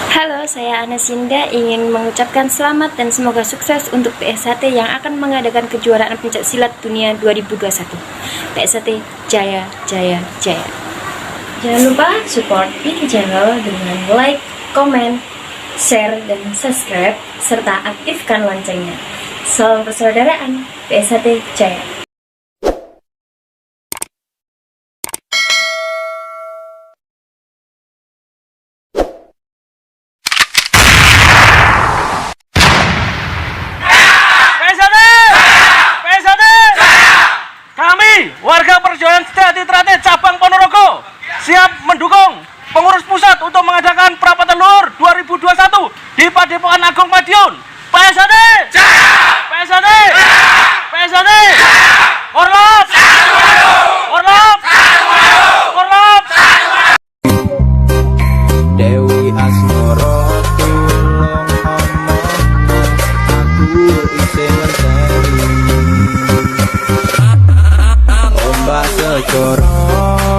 Halo, saya Anasinda ingin mengucapkan selamat dan semoga sukses untuk PSHT yang akan mengadakan kejuaraan pencak silat dunia 2021. PSHT Jaya Jaya Jaya. Jangan lupa support ini channel dengan like, komen, share, dan subscribe serta aktifkan loncengnya. Salam persaudaraan, PSHT Jaya. Warga Perjuangan Setia Trate Cabang Ponorogo siap mendukung pengurus pusat untuk mengadakan Perapat Telur 2021 di Padepokan Agung Madiun. PSHT! PSHT! PSHT! Orlap! Orlap! Orlap! Dewi Asmoro tulung ono aku isih ngenteni ombak segoro